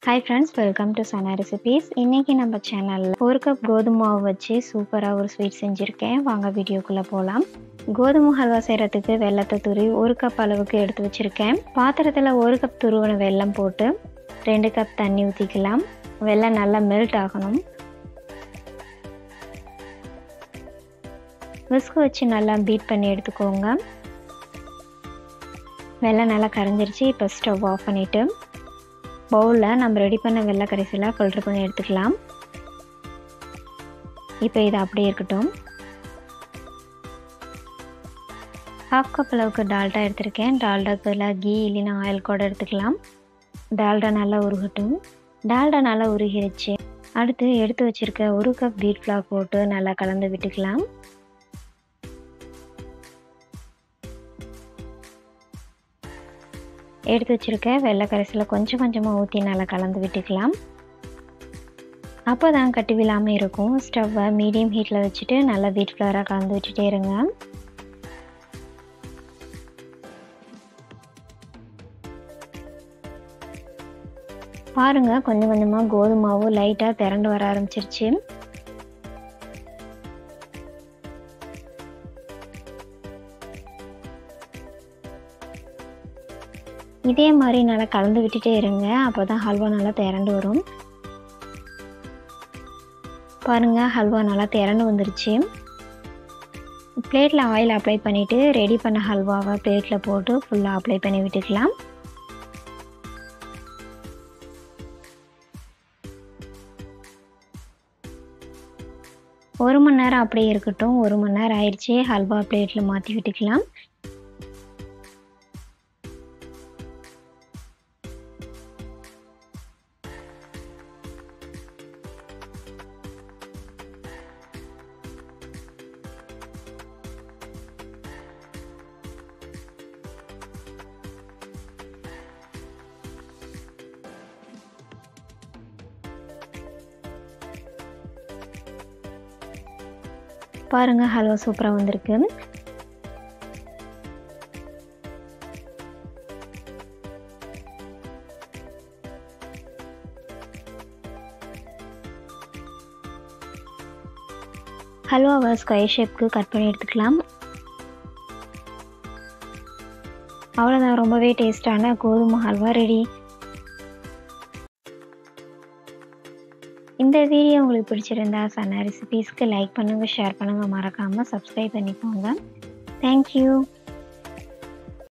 Hi friends, welcome to Sana Recipes. இன்னைக்கு நம்ம சேனல்ல 1 கப் கோதுமை மாவு வச்சு சூப்பரா ஒரு ஸ்வீட் செஞ்சிருக்கேன். வாங்க வீடியோக்குள்ள போலாம். கோதுமை ஹல்வா செய்யறதுக்கு வெல்லத்தை துருவி 1 கப் அளவுக்கு எடுத்து வச்சிருக்கேன். பாத்திரத்துல 1 கப் துருவன வெல்லம் போட்டு 2 கப் தண்ணி ஊத்திக்கலாம். வெல்லம் நல்லா மெல்ட் ஆகணும். விஸ்க் வச்சு நல்லா பீட் பண்ணி எடுத்துக்கோங்க. வெல்லம் நல்லா கரைஞ்சிருச்சு. இப்போ ஸ்டவ் ஆஃப் பண்ணிட்டு பவுலில் நம்ம ரெடி பண்ண வெள்ளை கரைசலாக ஃபில்டர் பண்ணி எடுத்துக்கலாம். இப்போ இது அப்படியே இருக்கட்டும். 1/2 கப் அளவுக்கு டால்டா எடுத்திருக்கேன். டால்டாக்கு பதிலாக கீ இல்லைன்னா ஆயில் கூட எடுத்துக்கலாம். டால்டா நல்லா உருகட்டும். டால்டா நல்லா உருகிருச்சு. அடுத்து எடுத்து வச்சிருக்க 1 கப் வீட் ஃப்ளார் போட்டு நல்லா கலந்து விட்டுக்கலாம். எடுத்து வச்சிருக்க வெள்ளை கரைசலை கொஞ்சம் கொஞ்சமாக ஊற்றி நல்லா கலந்து விட்டுக்கலாம். அப்போ தான் கட்டி விழாமல் இருக்கும். ஸ்டவ்வை மீடியம் ஹீட்டில் வச்சுட்டு நல்லா வீட் ஃப்ளவராக கலந்து விட்டுட்டே இருங்க. பாருங்கள், கொஞ்சம் கொஞ்சமாக கோதுமை மாவு லைட்டாக திரண்டு வர ஆரம்பிச்சிருச்சு. இதே மாதிரி நல்லா கலந்து விட்டுட்டே இருங்க. அப்போ தான் ஹல்வா நல்லா திரண்டு வரும். பாருங்கள், ஹல்வா நல்லா திரண்டு வந்துருச்சு. பிளேட்டில் ஆயில் அப்ளை பண்ணிவிட்டு ரெடி பண்ண ஹல்வாவை பிளேட்டில் போட்டு ஃபுல்லாக அப்ளை பண்ணி விட்டுக்கலாம். ஒரு மணி நேரம் அப்படியே இருக்கட்டும். 1 மணி நேரம் ஆயிடுச்சு. ஹல்வா பிளேட்டில் மாற்றி விட்டுக்கலாம். பாருங்க, ஹல்வா சூப்பராக வந்திருக்கு. ஹல்வாவை ஸ்கொயர் ஷேப்க்கு கட் பண்ணி எடுத்துக்கலாம். அவ்வளோதான், ரொம்பவே டேஸ்டான கோதுமை ஹல்வா ரெடி. இந்த வீடியோ உங்களுக்கு பிடிச்சிருந்தா சன்னா ரெசிபீஸ்க்கு லைக் பண்ணுங்கள், ஷேர் பண்ணுங்கள், மறக்காமல் சப்ஸ்கிரைப் பண்ணிக்கோங்க. தேங்க்யூ.